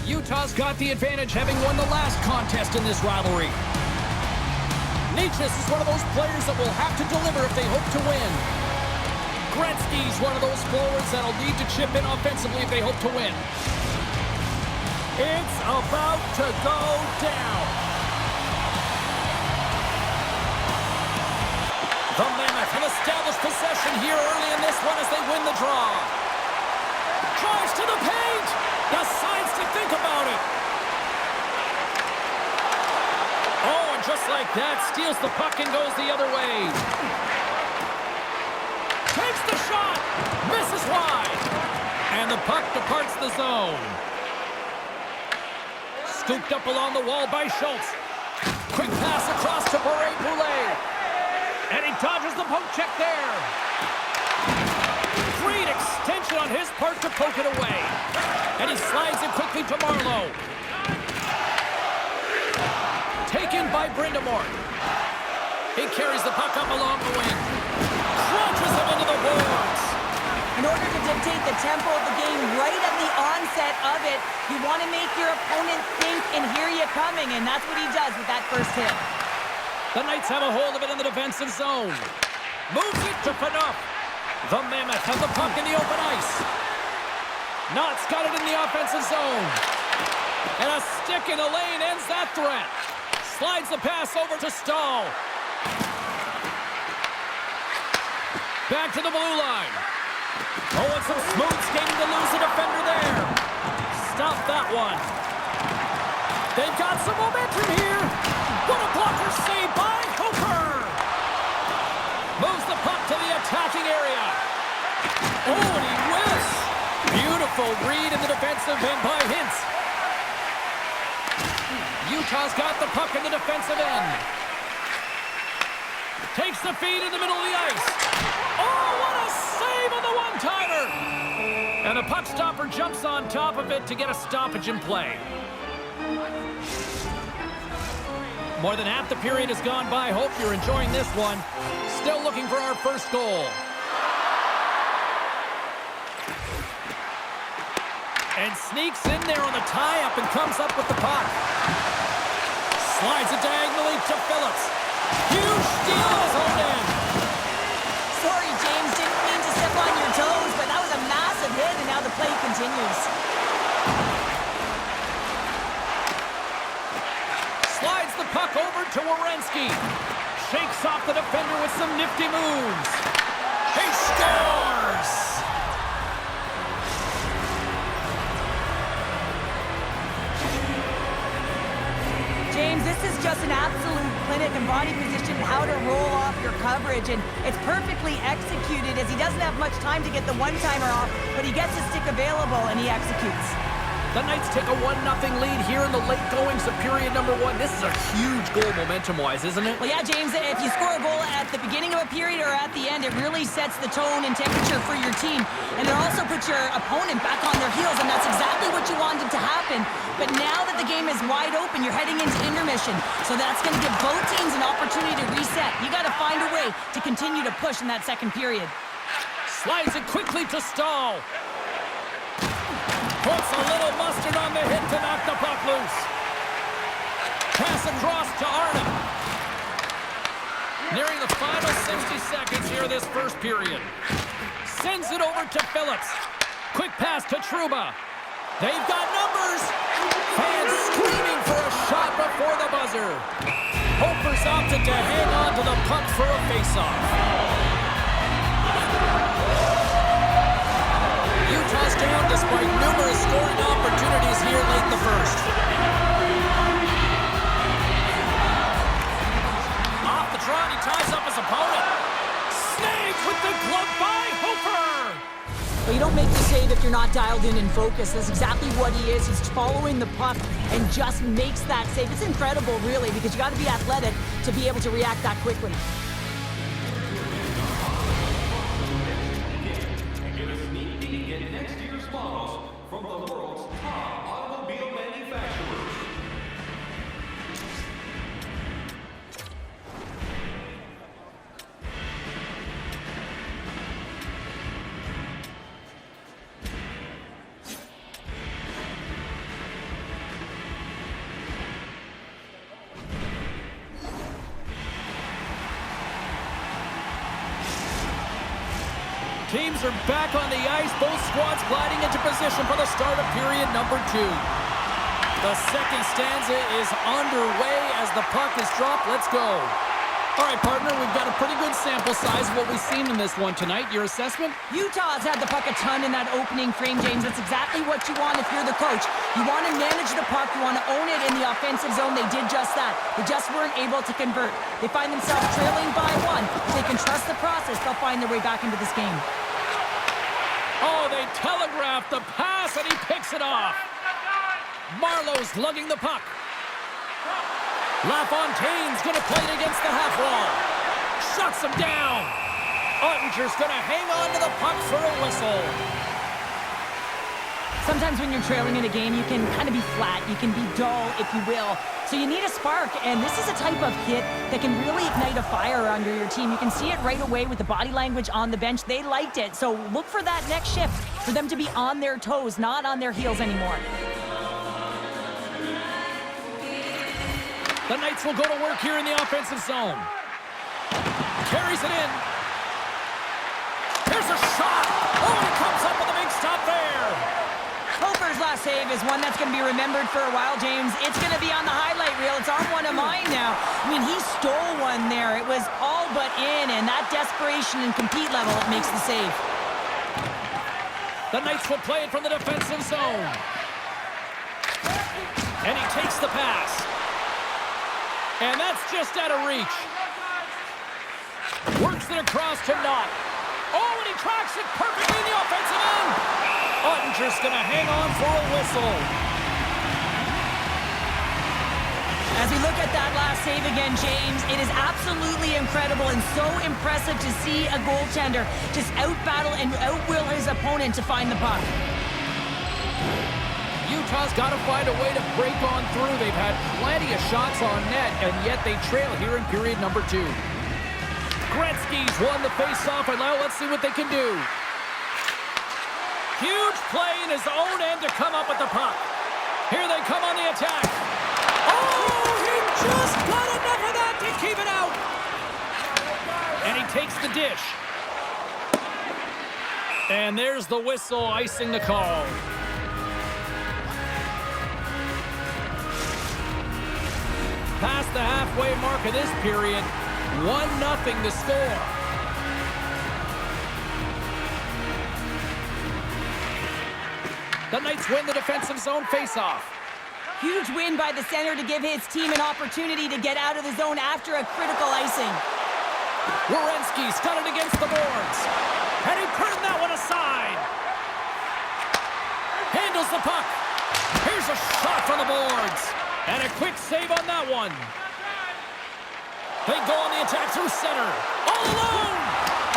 Utah's got the advantage, having won the last contest in this rivalry. Necas is one of those players that will have to deliver if they hope to win. Gretzky's one of those forwards that'll need to chip in offensively if they hope to win. It's about to go down. The Mammoth have established possession here early in this one as they win the draw. Drives to the paint. Decides to think about it. Oh, and just like that, steals the puck and goes the other way. Takes the shot. Misses wide. And the puck departs the zone. Scooped up along the wall by Schultz. Quick pass across to Beret-Poulet. And he dodges the poke check there. Great extension on his part to poke it away. And he slides it quickly to Marlowe. Taken by Brindamore. He carries the puck up along the wing. Crunches him into the boards. In order to dictate the tempo of the game right at the onset of it, you want to make your opponent think and hear you coming, and that's what he does with that first hit. The Knights have a hold of it in the defensive zone. Moves it to Phaneuf. The Mammoth have the puck in the open ice. Knott's got it in the offensive zone. And a stick in the lane ends that threat. Slides the pass over to Stahl. Back to the blue line. Oh, and some smooth skating to lose the defender there. Stop that one. They've got some momentum here. What a blocker save by Hooper. Moves the puck to the attacking area. Oh, and he whiffs. Beautiful read in the defensive end by Hintz. Utah's got the puck in the defensive end. Takes the feed in the middle of the ice. Oh, what a save on the one-timer. And the puck stopper jumps on top of it to get a stoppage in play. More than half the period has gone by. Hope you're enjoying this one. Still looking for our first goal. And sneaks in there on the tie-up and comes up with the puck. Slides it diagonally to Phillips. Huge steal on his own end. Sorry, James, didn't mean to step on your toes, but that was a massive hit, and now the play continues. Slides the puck over to Werenski. Shakes off the defender with some nifty moves. He scores! James, this is just an absolute clinic and body position, how to roll off your coverage, and it's perfectly executed as he doesn't have much time to get the one-timer off, but he gets his stick available and he executes. The Knights take a 1-0 lead here in the late goings of period number 1. This is a huge goal momentum-wise, isn't it? Well, yeah, James, if you score a goal at the beginning of a period or at the end, it really sets the tone and temperature for your team. And it also puts your opponent back on their heels, and that's exactly what you wanted to happen. But now that the game is wide open, you're heading into intermission. So that's going to give both teams an opportunity to reset. You got to find a way to continue to push in that second period. Slides it quickly to Stahl. Puts a little mustard on the hit to knock the puck loose. Pass across to Arnott. Nearing the final 60 seconds here this first period. Sends it over to Phillips. Quick pass to Trouba. They've got numbers. Fans screaming for a shot before the buzzer. Hofer's opted to hang on to the puck for a faceoff. Utah's down despite numerous scoring opportunities here late in the first. Off the trot, he ties up his opponent. Snagged with the glove by Hofer. But you don't make the save if you're not dialed in and focused. That's exactly what he is. He's following the puck and just makes that save. It's incredible, really, because you got to be athletic to be able to react that quickly. From the world's top automobile manufacturers. Teams are back on the ice. Both squads gliding into position for the start of period number 2. The second stanza is underway as the puck is dropped. Let's go. All right, partner, we've got a pretty good sample size of what we've seen in this one tonight. Your assessment? Utah's had the puck a ton in that opening frame, James. That's exactly what you want if you're the coach. You want to manage the puck. You want to own it in the offensive zone. They did just that. They just weren't able to convert. They find themselves trailing by 1. If they can trust the process, they'll find their way back into this game. Oh, they telegraphed the pass, and he picks it off. Marlowe's lugging the puck. LaFontaine's going to play it against the half wall. Shuts him down. Ottinger's going to hang on to the puck for a whistle. Sometimes when you're trailing in a game, you can kind of be flat. You can be dull, if you will. So you need a spark, and this is a type of hit that can really ignite a fire under your team. You can see it right away with the body language on the bench. They liked it, so look for that next shift, for them to be on their toes, not on their heels anymore. The Knights will go to work here in the offensive zone. Carries it in. Here's a shot. Oh, he comes up with a big stop there. Hofer's last save is one that's going to be remembered for a while, James. It's going to be on the highlight reel. It's on one of mine now. I mean, he stole one there. It was all but in, and that desperation and compete level, it makes the save. The Knights will play it from the defensive zone. And he takes the pass. And that's just out of reach. Works it across to Knott. Oh, and he tracks it perfectly in the offensive end. Ottinger's going to hang on for a whistle. As we look at that last save again, James, it is absolutely incredible and so impressive to see a goaltender just out-battle and out-will his opponent to find the puck. Utah's got to find a way to break on through. They've had plenty of shots on net, and yet they trail here in period number 2. Gretzky's won the face-off, and now let's see what they can do. Huge play in his own end to come up with the puck. Here they come on the attack. Oh, he just got enough of that to keep it out. And he takes the dish. And there's the whistle icing the call. Past the halfway mark of this period, 1-0 to score. The Knights win the defensive zone faceoff. Huge win by the center to give his team an opportunity to get out of the zone after a critical icing. Werenski's got it against the boards. And he turned that one aside. Handles the puck. Here's a shot from the boards. And a quick save on that one. They go on the attack through center. All alone.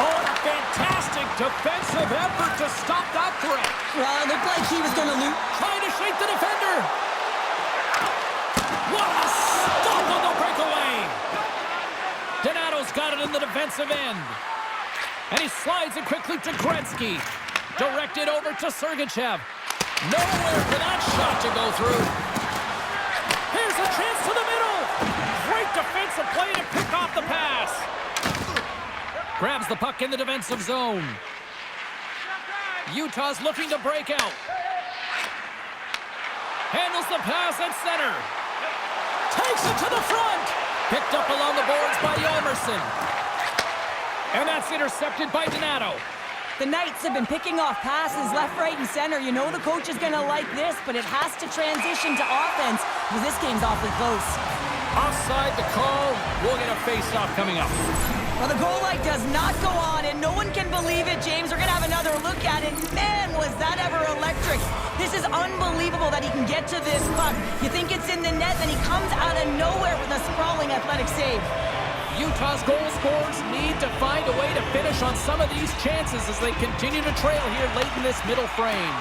Oh, a fantastic defensive effort to stop that threat. Well, it looked like he was going to loot. Trying to shake the defender. What a stop on the breakaway. Donato's got it in the defensive end. And he slides it quickly to Gretzky. Directed over to Sergachev. Nowhere for that shot to go through. Here's a chance to the middle. Great defensive play to pick off the pass. Grabs the puck in the defensive zone. Utah's looking to break out. Handles the pass at center. Takes it to the front. Picked up along the boards by Yolmerson. And that's intercepted by Donato. The Knights have been picking off passes left, right, and center. You know the coach is going to like this, but it has to transition to offense because this game's awfully close. Offside the call. We'll get a face-off coming up. Well, the goal light does not go on, and no one can believe it, James. We're going to have another look at it. Man, was that ever electric. This is unbelievable that he can get to this puck. You think it's in the net, then he comes out of nowhere with a sprawling athletic save. Utah's goal scorers need to find a way to finish on some of these chances as they continue to trail here late in this middle frame.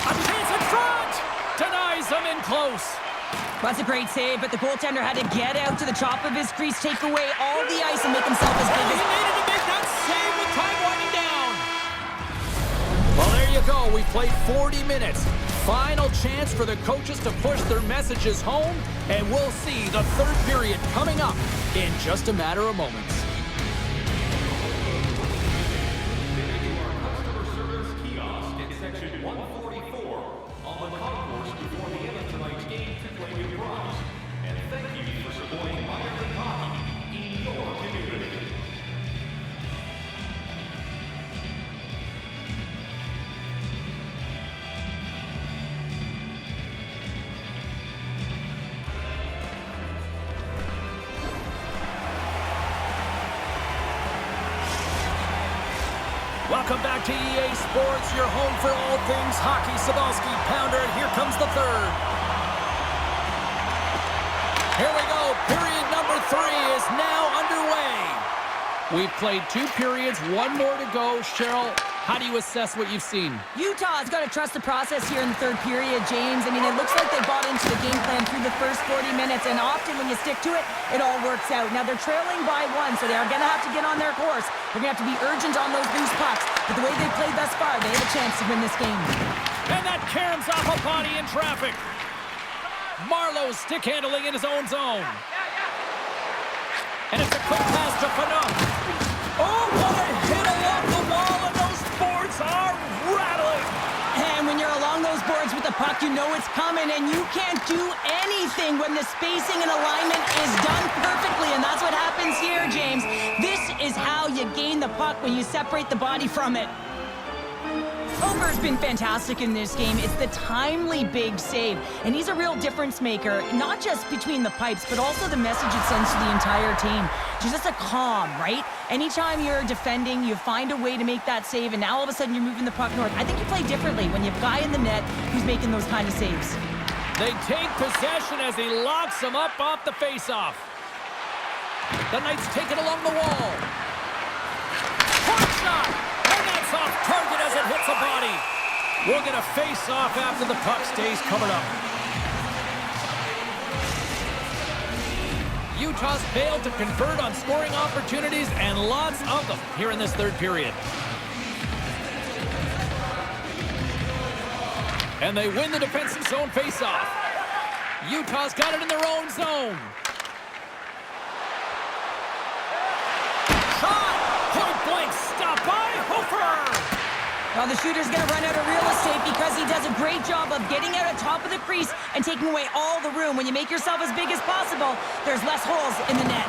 A chance in front! Denies them in close. That's a great save, but the goaltender had to get out to the top of his crease, take away all the ice, and make himself as big He as... needed to make that save with time winding down. Well, there you go. We played 40 minutes. Final chance for the coaches to push their messages home, and we'll see the third period coming up in just a matter of moments. Welcome back to EA Sports, your home for all things hockey. Sabalski, Pounder, and here comes the third. Here we go. Period number 3 is now underway. We've played 2 periods, 1 more to go. Cheryl, how do you assess what you've seen? Utah's got to trust the process here in the third period, James. I mean, it looks like they bought into the game plan through the first 40 minutes, and often when you stick to it, it all works out. Now, they're trailing by 1, so they are going to have to get on their course. They're going to have to be urgent on those loose pucks. But the way they've played thus far, they have a chance to win this game. And that caroms off a body in traffic. Marlowe stick handling in his own zone. And it's a quick pass to Fanon. Oh, what a hit along the wall, and those boards are rattling. And when you're along those boards with the puck, you know it's coming, and you can't do anything when the spacing and alignment is done perfectly, and that's what happens here, James. This is how you gain the puck, when you separate the body from it. Hofer's been fantastic in this game. It's the timely big save, and he's a real difference maker, not just between the pipes, but also the message it sends to the entire team. Just a calm, right? Anytime you're defending, you find a way to make that save, and now all of a sudden you're moving the puck north. I think you play differently when you have a guy in the net who's making those kind of saves. They take possession as he locks him up off the faceoff. The Knights take it along the wall. Hard shot! And that's off target as it hits a body. We'll get a face-off after the puck stays covered up. Utah's failed to convert on scoring opportunities, and lots of them here in this third period. And they win the defensive zone face-off. Utah's got it in their own zone. Shot! Point blank stop by Hofer! Well, the shooter's going to run out of real estate because he does a great job of getting out on top of the crease and taking away all the room. When you make yourself as big as possible, there's less holes in the net.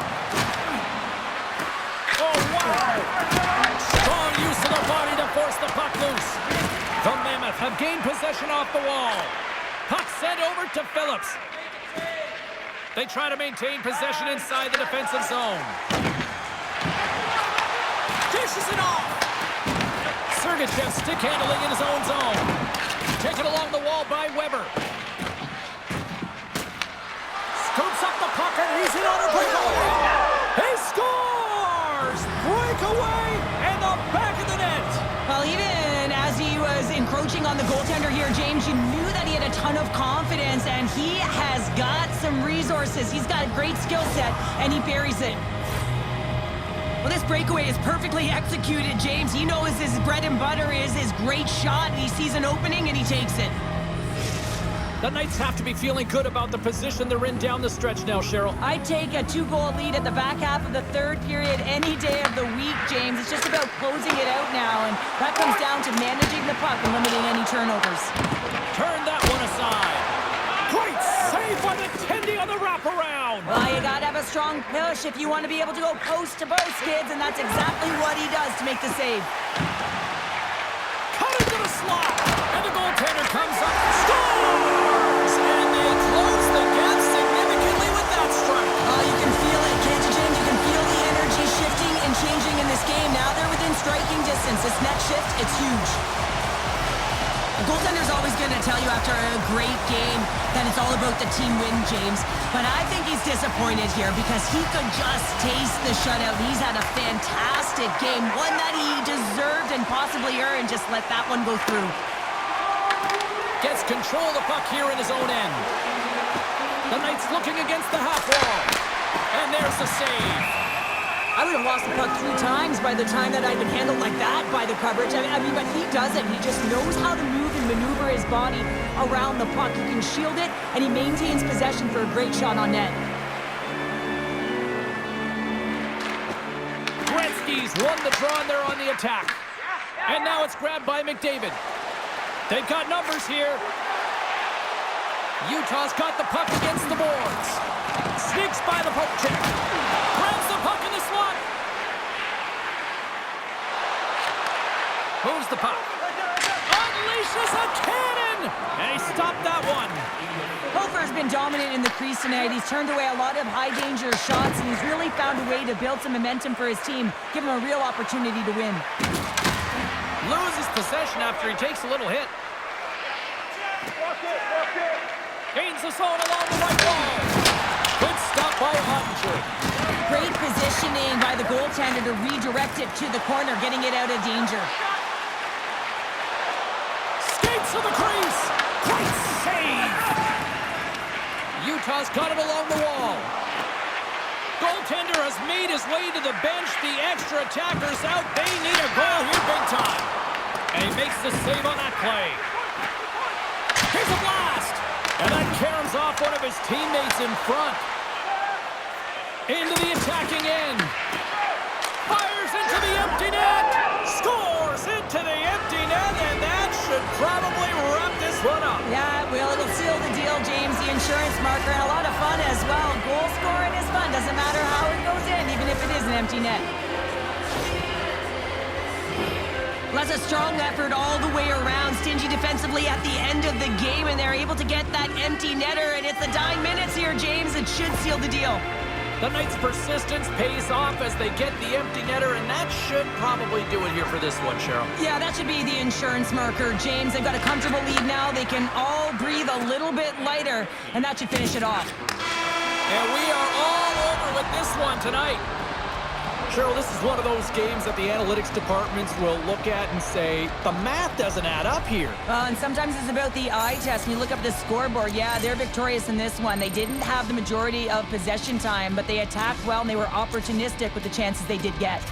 Oh, wow! Strong use of the body to force the puck loose. The Mammoth have gained possession off the wall. Puck sent over to Phillips. They try to maintain possession inside the defensive zone. Dishes it off. Sergachev stick handling in his own zone. Taken along the wall by Weber. Scoops up the puck and he's in on a breakaway. He scores! Breakaway and the back of the net. Well, even as he was encroaching on the goaltender here, James, you knew that he had a ton of confidence, and he has got some resources. He's got a great skill set, and he buries it. Well, this breakaway is perfectly executed, James. He knows his bread and butter is his great shot, and he sees an opening, and he takes it. The Knights have to be feeling good about the position they're in down the stretch now, Cheryl. I'd take a 2-goal lead at the back half of the third period any day of the week, James. It's just about closing it out now, and that comes down to managing the puck and limiting any turnovers. Turn that one aside. Great save by the Tendy on the wraparound. Well, you gotta have a strong push if you want to be able to go post to post, kids, and that's exactly what he does to make the save. Cut into the slot, and the goaltender comes up and scores! And they close the gap significantly with that strike. Oh, you can feel it, can't you, James? You can feel the energy shifting and changing in this game. Now they're within striking distance. This next shift, it's huge. The goaltender's always going to tell you after a great game that it's all about the team win, James. But I think he's disappointed here because he could just taste the shutout. He's had a fantastic game, one that he deserved and possibly earned. Just let that one go through. Gets control of the puck here in his own end. The Knights looking against the half wall. And there's the save. I would have lost the puck 3 times by the time that I'd been handled like that by the coverage. I mean, but he doesn't. He just knows how to move and maneuver his body around the puck. He can shield it, and he maintains possession for a great shot on net. Gretzky's won the draw, and they're on the attack. And now it's grabbed by McDavid. They've got numbers here. Utah's got the puck against the boards. Sneaks by the poke check. Grabs the puck in the slot. Moves the puck. Unleashes a cannon! And he stopped that one. Hofer's been dominant in the crease tonight. He's turned away a lot of high-danger shots, and he's really found a way to build some momentum for his team, give him a real opportunity to win. loses possession after he takes a little hit. Gains the zone along the right wall. Good stop by Ottinger. Great positioning by the goaltender to redirect it to the corner, getting it out of danger. Skates to the crease. Great save. Utah's got it along the wall. Goaltender has made his way to the bench. The extra attackers out. They need a goal here big time. And he makes the save on that play. Here's a blast. And that caroms off one of his teammates in front. Into the attacking end. Fires into the empty net. Scores into the empty net. And that should probably wrap this one up. Yeah, it will. It'll seal the deal, James. The insurance marker, and a lot of fun as well. Goal scoring is fun. Doesn't matter how it goes in, even if it is an empty net. That's a strong effort all the way around. Stingy defensively at the end of the game, and they're able to get that empty netter. And it's the dying minutes here, James. It should seal the deal. The Knights' persistence pays off as they get the empty netter, and that should probably do it here for this one, Cheryl. Yeah, that should be the insurance marker, James. They've got a comfortable lead now. They can all breathe a little bit lighter, and that should finish it off. And we are all over with this one tonight. Cheryl, this is one of those games that the analytics departments will look at and say, the math doesn't add up here. And sometimes it's about the eye test. When you look up the scoreboard, yeah, they're victorious in this one. They didn't have the majority of possession time, but they attacked well and they were opportunistic with the chances they did get.